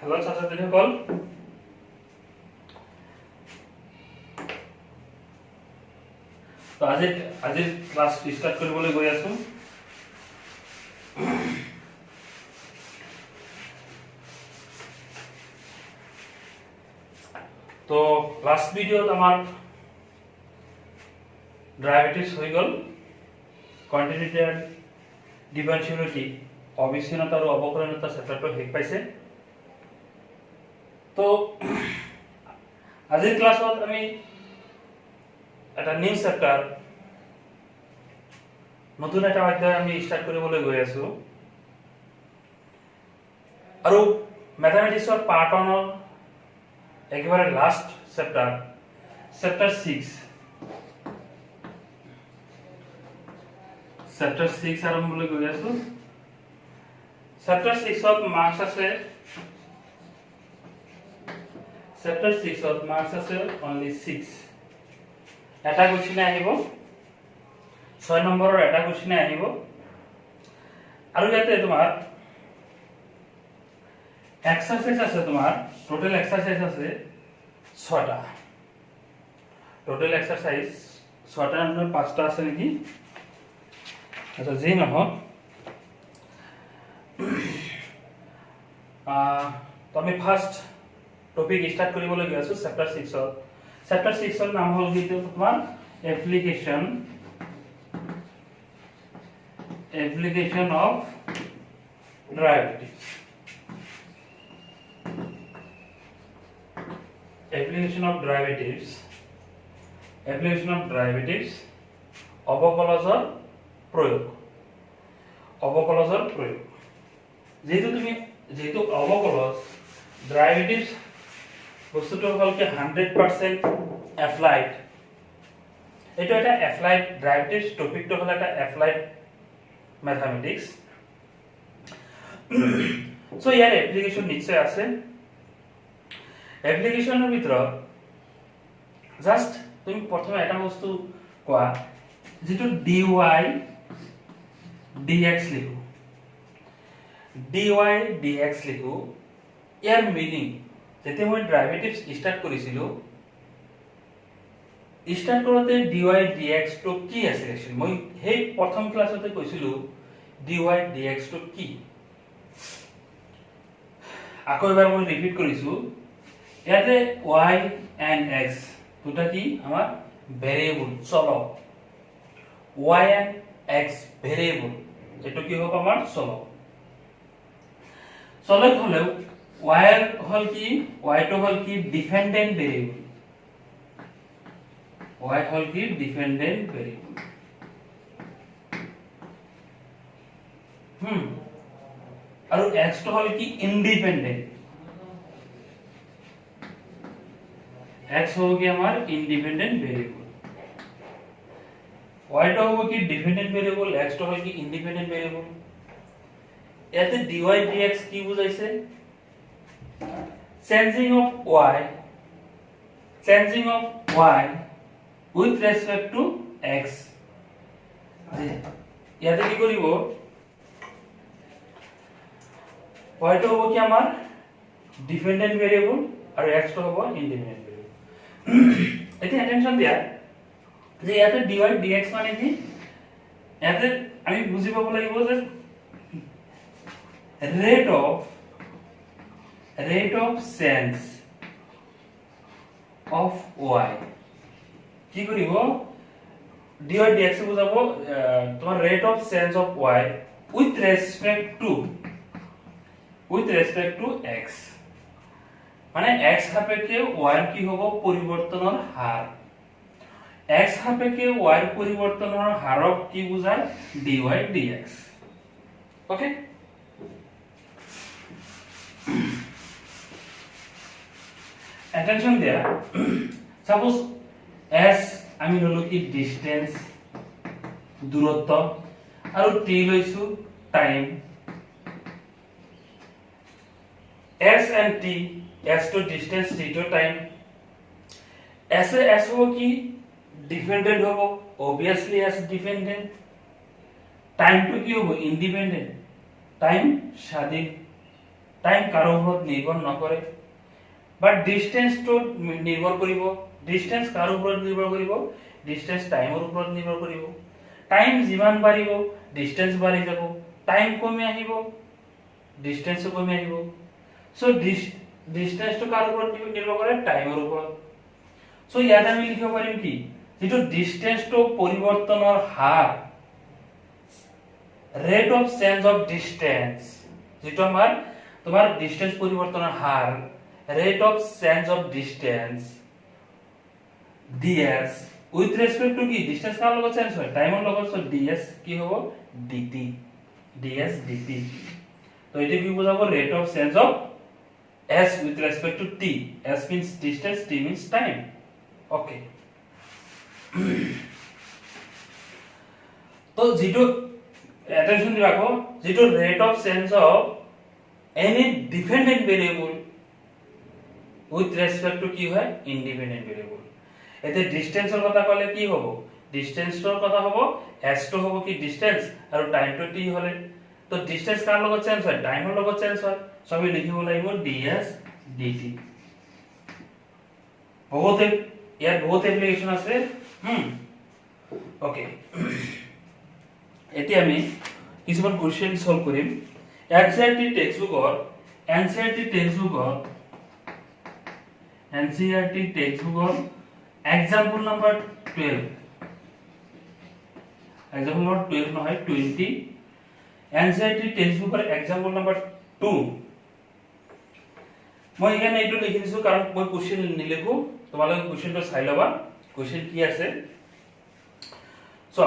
hello ছাত্ৰছাত্ৰীসকল তো আজি class স্টাर्ट কৰিবলৈ গৈ আছো তো লাস্ট ভিডিওত আমাৰ ডেৰিভেটিভস হৈ গল কন্টিনিউটি এণ্ড ডিফাৰেন্সিয়েলিটি অবিচ্ছিন্নতা আৰু অৱকলনতা চেপ্টাৰটো শেষ পাইছে তো আজিৰ ক্লাছত আমি এটা নিউ চেপ্টাৰ নতুন এটা অধ্যায় আমি স্টাर्ट কৰিবলৈ গৈ আছো আৰু ম্যাথমেটিক্সৰ পাৰ্ট 1 ৰ একেবাৰে লাস্ট চেপ্টাৰ 6 আৰম্ভলৈ গৈ আছো চেপ্টাৰ 6 ত মাৰ্কস আছে Chapter 6 of marks আছে only 6 এটা কোশ্চেন আহিব 6 নম্বৰৰ এটা কোশ্চেন আহিব আৰু ইয়াতে তোমাৰ এক্সাৰসাইজ আছে তোমাৰ টোটাল এক্সারসাইজ আছে 6টা টোটাল এক্সারসাইজ 6টা মানে 5টা আছে নেকি আচ্ছা যেই নহওক তো আমি ফার্স্ট टॉपिक स्टार्ट কৰিবলৈ গৈ আছো চেপ্টাৰ 6 ৰ চেপ্টাৰ 6 ৰ নাম হ'ল কি তোমাৰ এপ্লিকেশন অফ ডেৰিভেটিভস অবকলজৰ প্ৰয়োগ যেহেতু অবকলজ ডেৰিভেটিভস বস্তুটো হল কি 100% এপ্লাইড এটো এটা এপ্লাইড ডেৰিভেটিভস টপিকটো হল এটা এপ্লাইড ম্যাথমেটিক্স সো ইয়াৰ এপ্লিকেশন নিশ্চয় আছে এপ্লিকেশনৰ ভিতৰত জাস্ট তুমি প্ৰথমে এটা বস্তু কোৱা যেটো dy dx লিখো ইয়াৰ মিনিং যেতে মই ডেৰিভেটিভস স্টাৰ্ট কৰিছিলো স্টাৰ্ট কৰোতে dy dx তো কি আছিল মই হেই প্ৰথম ক্লাছতে কৈছিলো dy dx তো কি আকৌ এবাৰ মই ৰিপিট কৰিছো ইয়াতে y and x দুটা কি আমাৰ ভেৰিয়েবল চলক y and x ভেৰিয়েবল এটো কি হ'ব আমাৰ চলক হলেও y হল কি ডিপেন্ডেন্ট ভেৰিয়েবল আৰু x তো হল কি ইন্ডিপেন্ডেন্ট x হল কি আমাৰ ইন্ডিপেন্ডেন্ট ভেরিয়েবল y তো হল কি ডিপেন্ডেন্ট ভেরিয়েবল x তো হল কি ইন্ডিপেন্ডেন্ট ভেরিয়েবল ইয়াতে dy dx কি বুজাইছে changing of y with respect to x ইয়াতে কি কৰিব y তো হ'ব কি আমাৰ ডিপেন্ডেন্ট ভেৰিয়েবল আৰু x তো হ'ব ইন্ডিপেন্ডেন্ট ভেৰিয়েবল এতিয়া अटेंशन দিয়া যে ইয়াতে dy dx মানে কি ইয়াতে আমি বুজি পাব লাগিব যে rate of change of y কি কৰিব dy dx বুজাব তোমাৰ rate of change of y with respect to x মানে x সাপেক্ষে y কি হ'ব পৰিৱৰ্তনৰ হাৰ x সাপেক্ষে y পৰিৱৰ্তনৰ হাৰক কি বুজায় dy dx okay attention there suppose s আমি ললো কি ডিসটেন্স দূৰত্ব আৰু t লৈছো time s and t s to distance t to time s হ'ব কি ডিপেন্ডেন্ট হ'ব obviously s ডিপেন্ডেন্ট টাইম তো কি হ'ব ইন্ডিপেন্ডেন্ট টাইম স্বাধীন টাইম কাৰো ওপৰত নিৰ্ভৰ নকৰে বাট ডিসটেন্সটো নিৰ্ভৰ কৰিব ডিসটেন্স কাৰো ওপৰত নিৰ্ভৰ কৰিব ডিসটেন্স টাইমৰ ওপৰত নিৰ্ভৰ কৰিব টাইম যিমান বাঢ়িব ডিসটেন্স বাঢ়ি যাব টাইম কমি আহিব ডিসটেন্সও কমি আহিব সো ডিসটেন্সটো কাৰ ওপৰত নিৰ্ভৰ কৰে টাইমৰ ওপৰত সো ইয়াত আমি লিখিব পাৰিম কি যেটো ডিসটেন্সটো পৰিৱৰ্তনৰ হাৰ rate of change of distance যেটো আমাৰ তোমাৰ ডিসটেন্স পৰিৱৰ্তনৰ হাৰ rate of change of distance ds with respect to কি ডিসটেন্স কাৰ লগত চেঞ্জ হয় টাইমৰ লগত সো ds কি হ'ব dt ds dt তো এটা কি বুজাব rate of change of s with respect to t s means distance t means time okay তো যেটো attention রাখো যেটো rate of change of any dependent variable with respect to কি হয় independent variable এতে ডিসটেন্সৰ কথা কলে কি হ'ব ডিসটেন্সৰ কথা হ'ব s টো হ'ব কি ডিসটেন্স আৰু টাইম টো t হলে তো ডিসটেন্স কাৰ লগত চেঞ্জ হয় টাইমৰ লগত চেঞ্জ হয় সবই লিখিব লাগিব ds dt বহুত ইয়াত বহুত এপ্লিকেশন আছে ওকে এতিয়া আমি কিছুমান কোশ্চেন সলভ কৰিম NCERT টেক্সটবুকৰ example number 12 নহয় 20 NCERT টেক্সটবুকৰ example number 2 মই এখানে এইটো লিখি দিছো কাৰণ মই কোশ্চেন নিলিখো তোমালোকে কোশ্চেনটো চাই লবা কোশ্চেন কি আছে সো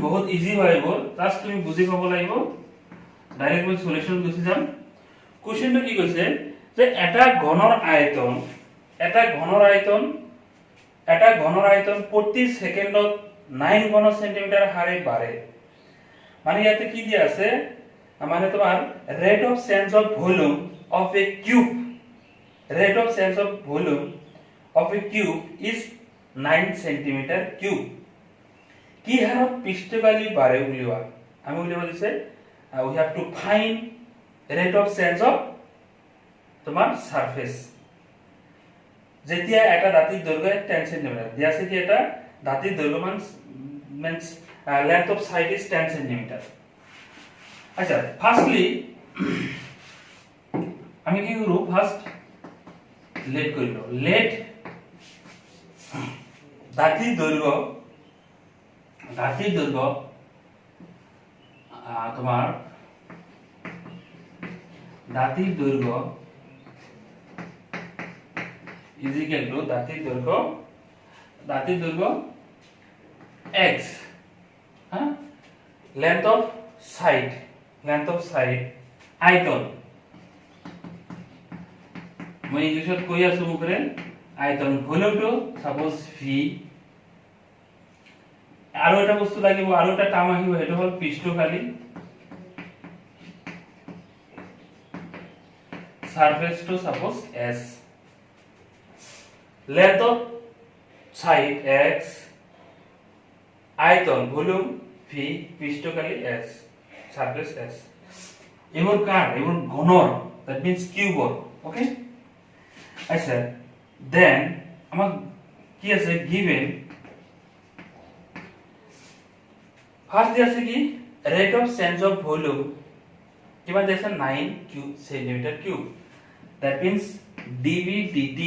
বহুত ইজি হয় গো জাস্ট তুমি বুজি পাব লাগিব ডাইরেক্ট মই সলিউশন গুছি যাম কোশ্চেনটো কি কৈছে যে এটা ঘনৰ আয়তন প্ৰতি সেকেন্ডত 9 ঘন সেন্টিমিটার হারে বাড়ে মানে ইয়াতে কি দিয়া আছে মানে তোমার rate of change of volume of A cube is 9 centimetre cube কি হাৰত পৃষ্ঠকালি বাঢ়ে উলিওৱা আমি উলিয়াব দিছে we have to find rate of change of তোমার সারফেস যেতিয়া এটা দাঁতিৰ দৈৰ্ঘ্য 10 সেন্টিমিটাৰ দিয়া আছে কি এটা দাঁতিৰ দৈৰ্ঘ্য means length of side is 10 centimetre আচ্ছা ফাৰ্স্টলি আমি কি কৰব ফাৰ্স্ট লেট কৰিলো লেট দাঁতিৰ দৈৰ্ঘ্য তোমাৰ দাঁতিৰ দৈৰ্ঘ্য is equal to দাঁতিৰ দৈৰ্ঘ্য x length of side আয়তন মই ইংলিশত কৈ আছো মুখৰে আয়তন ভলিউমটো সাপোজ v আৰু এটা বস্তু লাগিব আৰু এটা টাৰ্ম আহিব হেটো হল পৃষ্ঠকালি surface to suppose s length of side x আয়তন ভলিউম v পৃষ্ঠকালি s সারফেস s এবোৰ ঘনৰ that means কিউবৰ ওকে আচ্ছা দেন আমাক কি আছে given ফার্স্ট আছে কি rate of change of volume কিমান দিছে 9 cube centimetre cube that means dv dt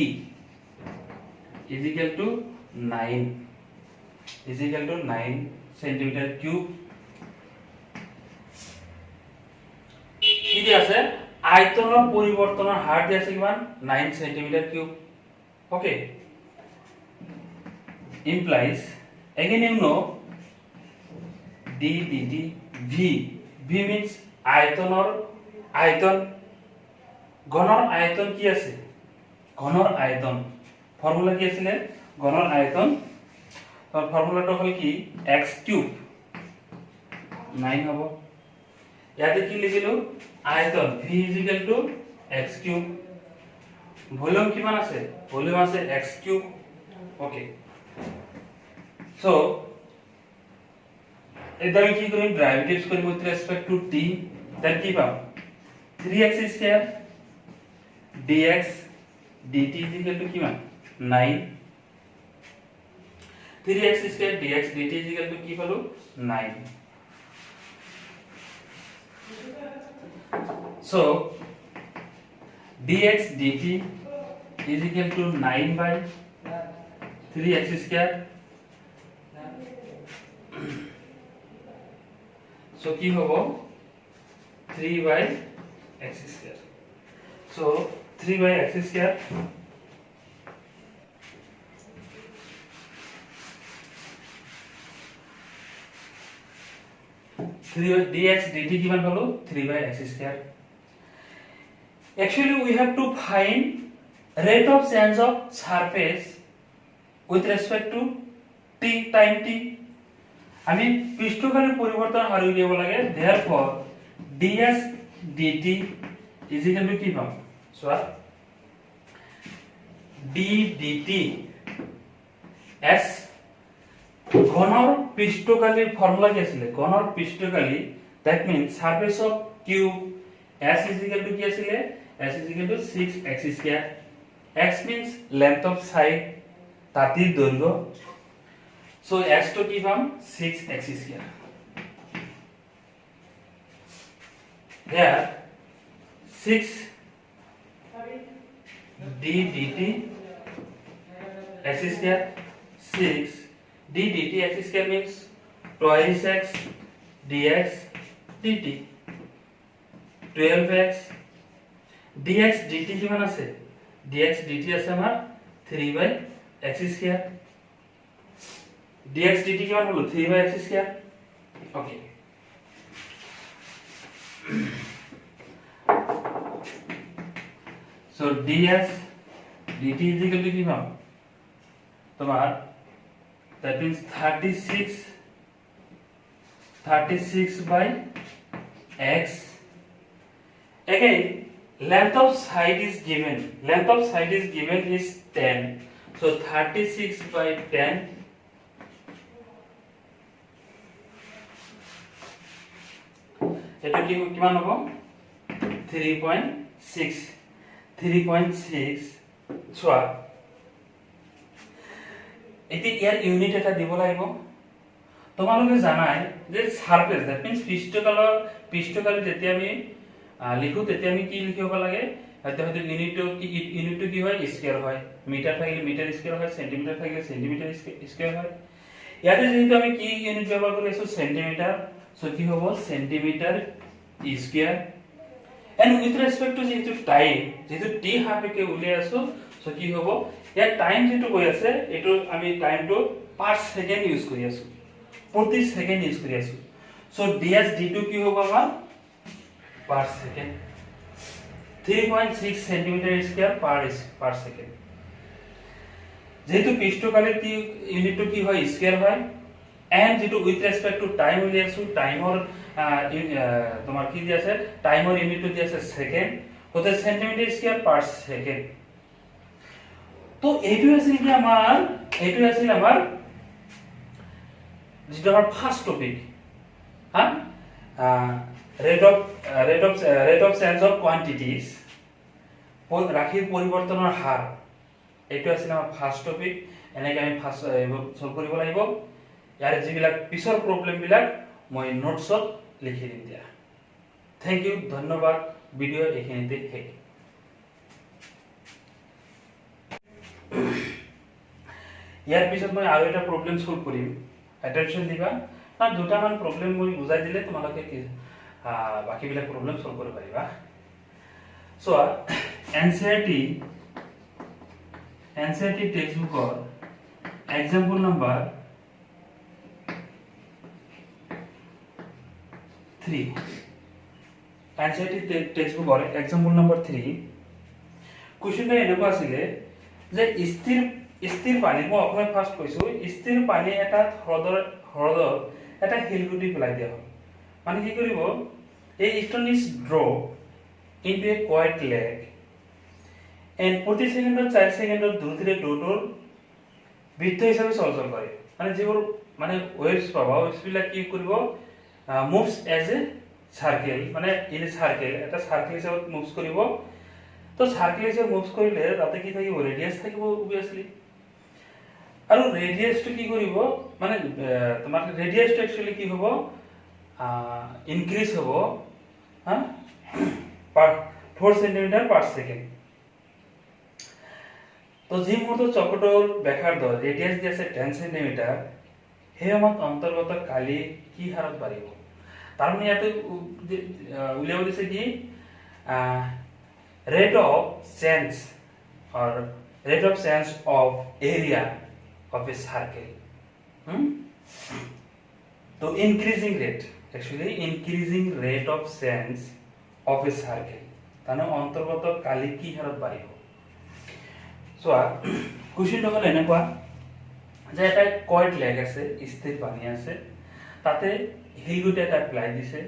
is equal to 9 centimetre cube কি দি আছে আয়তনৰ পৰিৱৰ্তনৰ হাৰ দি আছে কিমান 9 centimetre cube okay implies again you know d dt v means আয়তন ঘনৰ আয়তন কি আছে ঘনৰ আয়তন ফৰ্মুলা কি আছিল ঘনৰ আয়তন তো ফর্মুলাটো হল কি x কিউব 9 হ'ব ইয়াতে কি লিখিলো আয়তন v x কিউব ভলিউম কিমান আছে ভলিউম আছে x কিউব ওকে সো এটা আমি কি কৰিম ডেৰিভেটিভস কৰিম with respect to t then কি পাম 3x square dx dt is equal to কিমান 9 3x square dx dt is equal to কি পালো 9 so dx dt is equal to 9 by 3x square so কি হবো 3 by x square so 3 by x square dx dt কিমান হলো 3 by x square actually we have to find rate of change of surface with respect to t time t আমি পৃষ্ঠকালীর পরিবর্তন হার উলিয়াব লাগে therefore ds dt is equal to কি পাম সোয়া d dt s ঘনর পৃষ্ঠকালীর formula কি আছিল ঘনর পৃষ্ঠকালী that means surface of cube s is equal to কি আছিল s is equal to 6x square x means length of side তাতির দৈর্ঘ্য so s to কি পাম 6x square here 6 d dt x square 6 d dt x square means twice x dx dt 12x dx dt কিমান আছে dx dt আছে আমাৰ 3 by x square dx dt কিমান হলো 3 by x square okay so ds dt is equal to কি পাম তোমার that means 36 by x again length of side is given is 10 so 36 by 10 এটা কি কিমান হ'ব 3.6 সোয়া এটি ইয়ার ইউনিট এটা দিব লাগিব তোমালোকে জানাই যে সারফেস দ্যাট মিন্স পৃষ্ঠকাল যেতিয়া আমি লিখো তেতিয়া আমি কি লিখিব লাগে হয়তো ইউনিট কি হয় স্কয়ার হয় মিটার থাকিলে মিটার স্কয়ার হয় সেন্টিমিটার থাকিলে সেন্টিমিটার স্কয়ার হয় ইয়াতে যেহেতু আমি কি ইউনিট ব্যবহার কৰি আছো সেন্টিমিটার সো কি হ'ব centimetre square and with respect to যেহেতু টাইম যেহেতু t হাফেকে উলিয়াই আছো সো কি হ'ব ইয়াৰ টাইম যেটো কৈ আছে এটো আমি টাইমটো পাৰ সেকেন্ড ইউজ কৰি আছো প্ৰতি সেকেন্ড ইউজ কৰি আছো সো ds dt কি হ'ব আমাৰ per second 3.6 centimetre square per second যেহেতু পৃষ্ঠকালের কি ইউনিটটো কি হয় স্কয়ার হয় and যেটো with respect to time উলিয়াইছো টাইমৰ তোমাৰ কি দি আছে টাইমৰ ইউনিটটো দি আছে সেকেন্ড হতে সেন্টিমিটাৰ স্কয়াৰ পাৰ সেকেন্ড তো এইটো আছিল আমাৰ যেটা আমাৰ ফাৰ্স্ট টপিক হ্যাঁ rate of change of quantities ৰাশিৰ পৰিৱৰ্তনৰ হাৰ এইটো আছিল আমাৰ ফাৰ্স্ট টপিক এনেকৈ আমি ফাৰ্স্ট সলভ কৰিব লাগিব ইয়াৰ যিবিলাক পিছৰ প্ৰবলেম বিলাক মই নোটছত লিখি দিম দিয়া থ্যাংক ইউ ধন্যবাদ ভিডিও এখানেতে শেষ ইয়াৰ পিছত মই আৰু এটা প্ৰবলেম সলভ কৰিম এটেনশন দিবা না দুটামান প্ৰবলেম মই বুজাই দিলে তোমালোকে কি বাকি বিলাক প্ৰবলেম সলভ কৰিব পাৰিবা সো NCERT টেক্সটবুকৰ एग्जांपल नंबर 3 NCERT টেক্সটবুকৰ एग्जांपल नंबर 3 কোৱেশ্চনটা এনেকুৱা আছিলে যে স্থিৰ পানী মই অকমান ফাৰ্স্ট কৈছো স্থিৰ পানী এটা হ্ৰদৰ এটা হিলগুটি পেলাই দিয়া হয় মানে কি কৰিব এই stone is drop into a quiet lake and প্ৰতি সেকেন্ডত 4 সেকেন্ডত দ্ৰুতিৰে ডটৰ বৃত্ত হিচাপে চলাচল কৰে মানে যিবোৰ মানে ওয়েভস পাবা ওয়েভস বিলাক কি কৰিব মুভস এজ এ সাৰ্কেল মানে ইন সাৰ্কেল এটা সাৰ্কেল হিসাবে মুভস কৰিব তো সাৰ্কেল হিসাবে মুভস কৰিলে তাতে কি থাকিব ৰেডিয়াস থাকিব অবভিয়াসলি আৰু ৰেডিয়াসটো কি কৰিব মানে তোমাৰ ৰেডিয়াসটো एक्चुअली কি হ'ব ইনক্ৰিজ হ'ব হ্যাঁ পাৰ 4 সেন্টিমিটাৰ পাৰ সেকেন্ড তো যি মুহূৰ্ত চকটোৰ ব্যাসাৰ্ধ ৰেডিয়াস দি আছে 10 সেন্টিমিটাৰ সেই সময়ত অন্তৰ্গত কালি কি হাৰত বাঢ়িব তাৰ মানে ইয়াতে উলিয়াব দিছে কি rate of change or rate of change of area of a circle so increasing rate actually increasing rate of change of a circle তানে অন্তর্গত কালি কি হাৰত বাঢ়িব সো কোশ্চেনটো হল এনেকুৱা যে এটা কয়েড লেগ আছে স্থিৰ পানী আছে তাতে হিলগুটি এটা প্লাই দিছে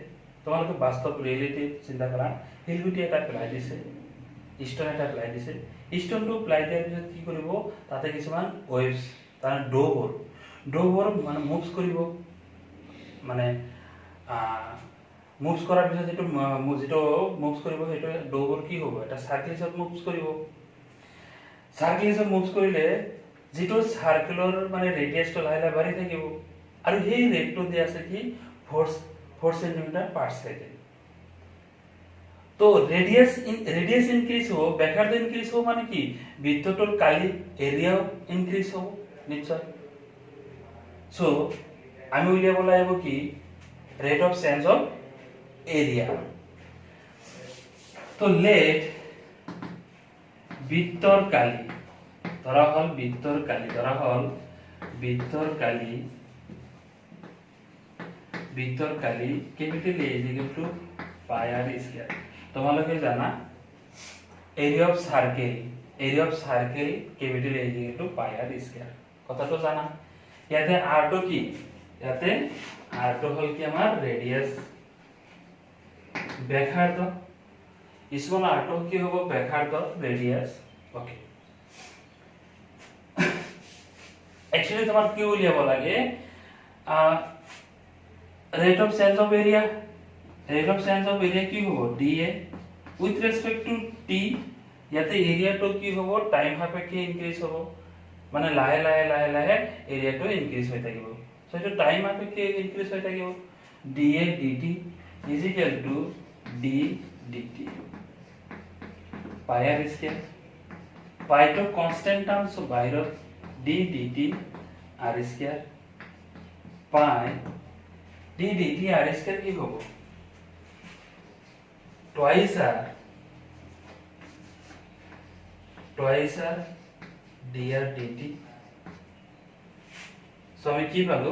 তোমালোকে বাস্তৱ ৰিয়েলিটি চিন্তা কৰা হিলগুটি এটা প্লাই দিছে স্টোন এটা প্লাই দিছে স্টোনটো প্লাই দিয়াৰ পিছত কি কৰিব তাতে কিছুমান ওয়েভস তাৰ ডোবৰ মানে মুভস কৰিব মানে মুভস কৰাৰ পিছত যেটো মুভস কৰিব হেটো ডোবৰ কি হ'ব এটা সাৰ্কেল হিচাপে মুভস কৰিব সাৰ্কেল হিচাপে মুভস কৰিলে যেটো সাৰ্কেলৰ মানে ৰেডিয়াসটো লাহে লাহে বাঢ়ি থাকিব আৰু সেই ৰেটটো দি আছে কি 4 সেন্টিমিটাৰ পাৰ সেকেন্ড তো ৰেডিয়াস ইনক্ৰিজ हो ব্যাসাৰ্ধ ইনক্ৰিজ हो মানে কি বৃত্তটোৰ কালি এরিয়াও ইনক্রিজ हो নিশ্চয় সো আমি উলিয়াব লাগিব কি rate of change of area তো লেট বৃত্তৰ কালি ধৰা হল বৃত্তৰ কালি capital A is equal to pi r square তোমালোকে জানা area of circle capital A is equal to pi r square কথাটো জানা ইয়াতে r টো কি ইয়াতে r টো হল কি আমাৰ ৰেডিয়াস ব্যাসাৰ্ধ স্মল r টো কি হ'ব ব্যাসাৰ্ধ ৰেডিয়াস ওকে एक्चुअली তোমার কি উলিয়াব লাগে rate of change of area কি হ'ব dA with respect to t ইয়াতে এরিয়া তো কি হ'ব টাইম সাপেক্ষে ইনক্রিজ হ'ব মানে লাহে লাহে এরিয়া তো ইনক্রিজ হৈ থাকিব সো এটা টাইম সাপেক্ষে ইনক্রিজ হৈ থাকিব dA dt is equal to d dt pi r square pi to constant term so বাইরে d dt r square pi d dt r square কি হবে twice r dr dt so আমি কি পালো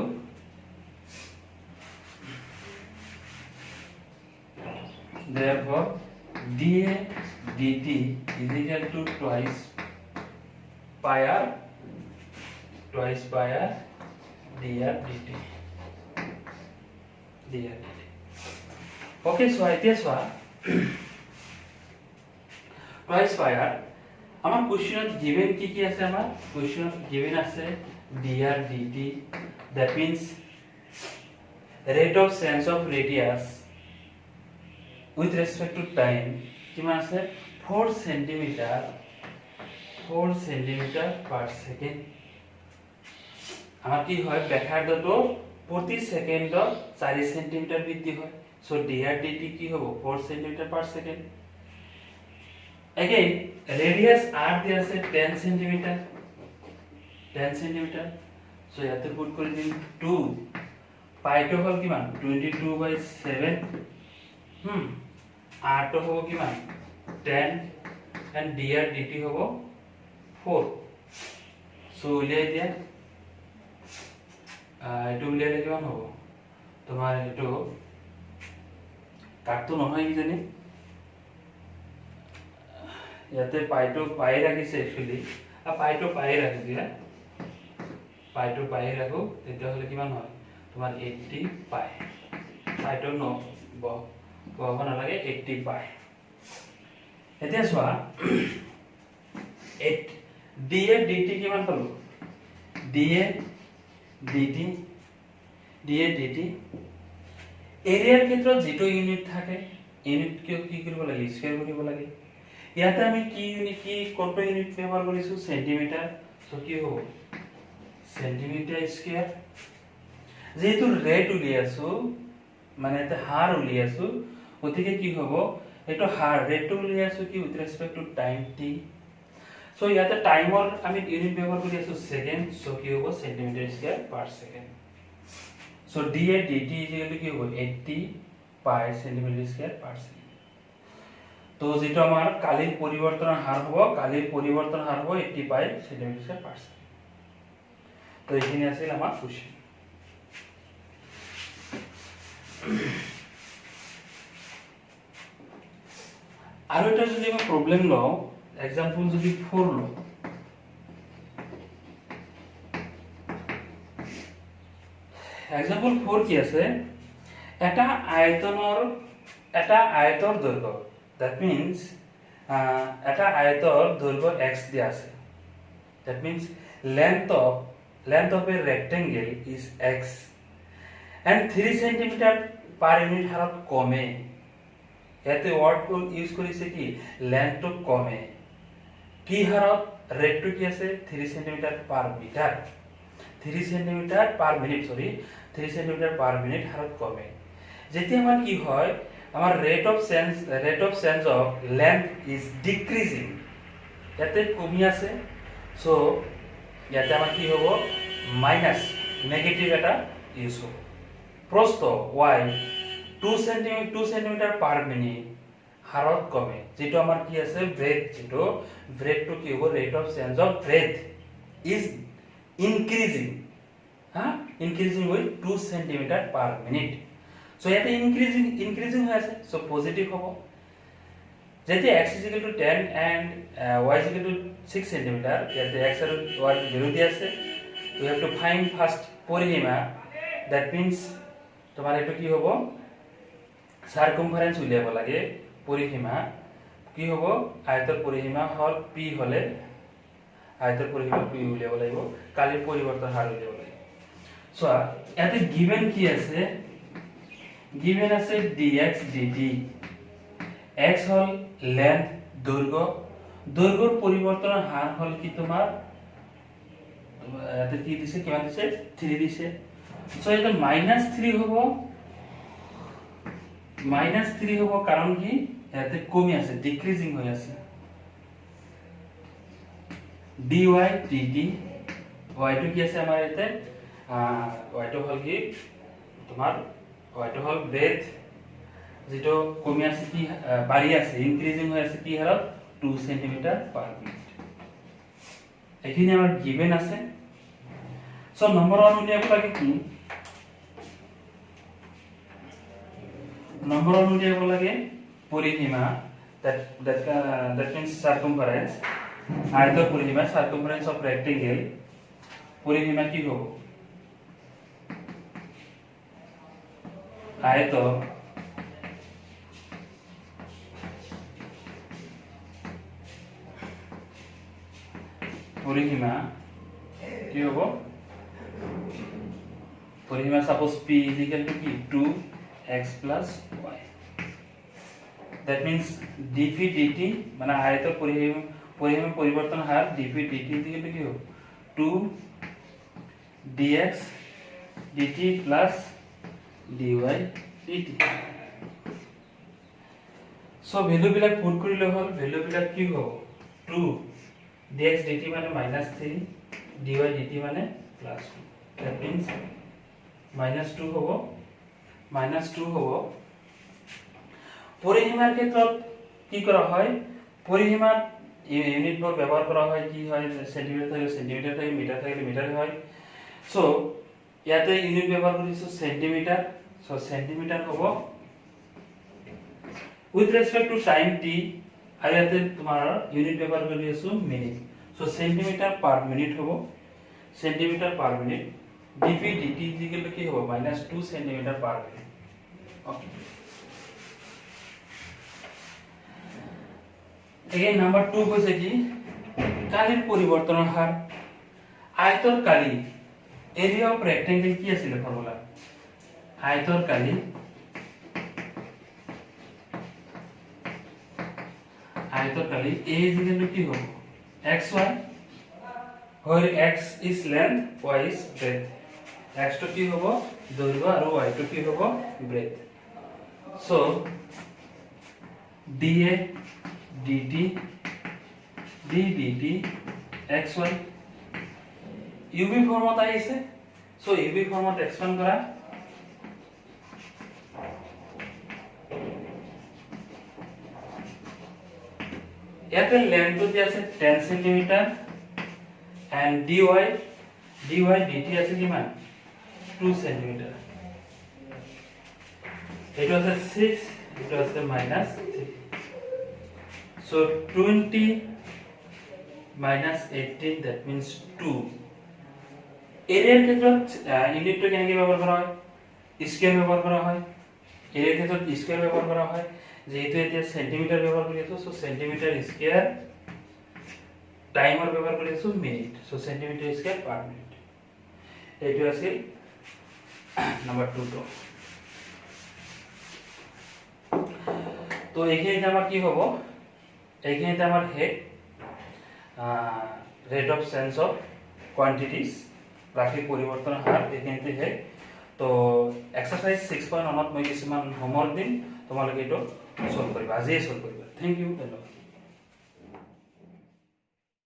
therefore dA dt is equal to twice pi r dr dt okay so এতিয়া চোৱা twice pi r আমাৰ কোশ্চেনত given কি আছে আমাৰ কোশ্চেনত given আছে dr dt that means rate of change of radius with respect to time কিমান আছে 4 centimetre per second আমার কি হয় ব্যাসার্ধটো প্রতি সেকেন্ডত 4 সেন্টিমিটার বৃদ্ধি হয় সো dr dt কি হবে 4 centimetre per second again radius r দিয়া আছে 10 সেন্টিমিটার সো ইয়াতে পুট কৰি দিম 2 পাই টো হল কিমান 22/7 r টো হ'ব কিমান 10 and dr dt হ'ব 4 সো উলিয়াই দিয়া এটো উলিয়ালে কিমান হ'ব তোমাৰ এটো কাটটো নহয় কি জানি ইয়াতে পাইটো পাই ৰাখিছে एक्चुअली পাইটো পাই ৰাখি দিয়া পাইটো পাই ৰাখো তেতিয়া হলে কিমান হয় তোমাৰ 80 পাই পাইটো ন বহব নালাগে 80 পাই এতিয়া চোৱা 8 dA dt কিমান পালো dA dt এৰিয়াৰ ক্ষেত্ৰত যেটো ইউনিট থাকে ইউনিট কি কৰিব লাগে স্কয়াৰ কৰিব লাগে ইয়াতে আমি কি ইউনিট কি কোনটো ইউনিট ব্যৱহাৰ কৰিছো সেন্টিমিটাৰ সো কি হ'ব সেন্টিমিটাৰ স্কয়াৰ যেহেতু রেট উলিয়াছো মানে এটা হার উলিয়াছো ওদিকে কি হ'ব এটো হার রেট উলিয়াছো কি with respect to time T so ইয়াতে টাইমৰ আমি ইউনিট ব্যৱহাৰ কৰি আছো সেকেন্ড সো কি হ'ব centimetre square per second so d এ dt কি হ'ব 80 পাই সেন্টিমিটার স্কয়ার পার সেকেন্ড তো যেটো আমাৰ কালিৰ পৰিৱৰ্তনৰ হাৰ হ'ব কালিৰ পৰিৱৰ্তনৰ হাৰ হ'ব 80 পাই সেন্টিমিটাৰ স্কয়াৰ পাৰ সেকেন্ড তো এইখিনি আছিল আমাৰ কোশ্চেন আৰু এটা যদি আমি প্ৰবলেম লও एग्जांपल যদি 4 লো एग्जांपल 4 কি আছে এটা আয়তৰ দৈৰ্ঘ্য that means এটা আয়তৰ দৈৰ্ঘ্য x দিয়া আছে that means length of a rectangle is x and 3 cm per unit হাৰত কমে ইয়াতে ওয়াৰ্ড ইউজ কৰিছে কি লেন্থ টু কমে কি হাৰত রেট টু কি আছে 3 cm per meter 3 cm per minute 3 cm per minute হাৰত কমে যেতিয়া আমাৰ কি হয় আমাৰ rate of change of length is decreasing ইয়াতে কমি আছে সো ইয়াতে আমাৰ কি হ'ব মাইনাস নেগেটিভ এটা ইউজ হ'ব প্ৰস্থ y 2 cm per minute হাৰত কমে যেটো আমাৰ কি আছে ব্রেথ যেটো ব্রেথ টু কি হ'ব rate of change of breadth is increasing increasing with 2 cm per minute so ইয়াতে ইনক্রিজিং হৈ আছে সো পজিটিভ হ'ব যেতি x 10 and y 6 cm ইয়াতে x আৰু y ভ্যালু দি আছে we have to find first পরিসীমা that means তোমার এটো কি হ'ব সারকামফারেন্স উলিয়াব লাগে পরিসীমা কি হ'ব আয়তৰ পৰিসীমা হল p হলে আয়তৰ পৰিসীমা p উলিয়াব লাগিব কালিৰ পৰিৱৰ্তন হাৰ উলিয়াব লাগিব সো ইয়াতে গিভেন কি আছে গিভেন আছে dx dt x হল লেন্থ দৈৰ্ঘ্যৰ পৰিৱৰ্তনৰ হাৰ হল কি তোমাৰ ইয়াতে কি দিছে কিমান দিছে 3 দিছে সো এটা -3 হ'ব -3 হ'ব কাৰণ কি ইয়াতে কমি আছে ডিক্ৰিজিং হৈ আছে dy dt y টু কি আছে আমাৰ ইয়াতে y টু হল কি তোমাৰ y টু হল ব্রেথ যেটো কমি আছে কি বাঢ়ি আছে ইনক্রিজিং হৈ আছে কি হাৰত 2 cm per minute এখিনি আমাৰ গিভেন আছে সো নম্বৰ 1 উলিয়াব লাগে কি number 1 উলিয়াব লাগে পৰিসীমা that means circumference আয়তৰ পৰিসীমা circumference of rectangle পৰিসীমা কি হ'ব আয়তৰ পরিসীমা কি হ'ব পরিসীমা suppose p is equal to কি 2x plus y that means dp dt মানে আয়তৰ পরিসীমা পরিবর্তন হার dp dt দিকে কি হবে 2 dx dt plus dy dt so value বিলাক পুট কৰিলে হল ভ্যালু বিলাক কি হ'ব 2 dx dt মানে -3 dy dt মানে +2 that means -2 হ'ব পৰিসীমাৰ ক্ষেত্ৰত কি কৰা হয় পৰিসীমাত ইউনিট বোৰ ব্যৱহাৰ কৰা হয় কি হয় সেন্টিমিটাৰ থাকে সেন্টিমিটাৰ থাকে মিটাৰ থাকে মিটাৰ হয় সো ইয়াতে ইউনিট ব্যৱহাৰ কৰিছো সেন্টিমিটাৰ সো সেন্টিমিটাৰ হ'ব with respect to time t আৰু ইয়াতে তোমাৰ ইউনিট ব্যৱহাৰ কৰি আছো minute so centimetre per minute হ'ব centimetre per minute dp dt equal কি হ'ব -2 centimetre per minute okay again number 2 কৈছে কি কালিৰ পৰিৱৰ্তনৰ হাৰ আয়তৰ কালি এৰিয়া অফ ৰেক্টেংগল কি আছিল ফৰ্মুলা আয়তৰ কালি আয়তর কালি a is equal to কি হবে xy where x is length y is breadth x to কি হবে দৈর্ঘ্য আর y to কি হবে breadth so dA dt d dt xy uv ফর্মত আহিছে so uv ফর্মত এক্সপ্যান্ড কৰা ইয়াতে লেন্থটো দি আছে 10 cm and dy dt আছে কিমান 2 cm এটা আছে 6 এটা আছে -3 so 20 minus 18 that means 2 এরিয়ার ক্ষেত্ৰত ইউনিটটো কেনেকৈ ব্যৱহাৰ কৰা হয় স্কয়াৰ ব্যৱহাৰ কৰা হয় এৰিয়াৰ ক্ষেত্ৰত স্কয়াৰ ব্যৱহাৰ কৰা হয় যেহেতু এতিয়া সেন্টিমিটাৰ ব্যবহাৰ কৰি আছো সো সেন্টিমিটাৰ স্কয়াৰ টাইমাৰ ব্যবহাৰ কৰি আছো মিনিট সো সেন্টিমিটাৰ স্কয়াৰ পাৰ মিনিট এইটো আছে নাম্বাৰ 2 তো এইখিনিতে আমাৰ কি হ'ব এইখিনিতে আমাৰ head rate of change of quantities ৰাশি পৰিবৰ্তনেৰ হাৰ এইখিনিতে হেড তো এক্সাৰসাইজ 6.1 মই কিছুমান হোমৱৰ্ক দিম তোমালোকে এইটো সলভ কৰিবা আজিয়ে সলভ কৰিবা থ্যাংক ইউ ধন্যবাদ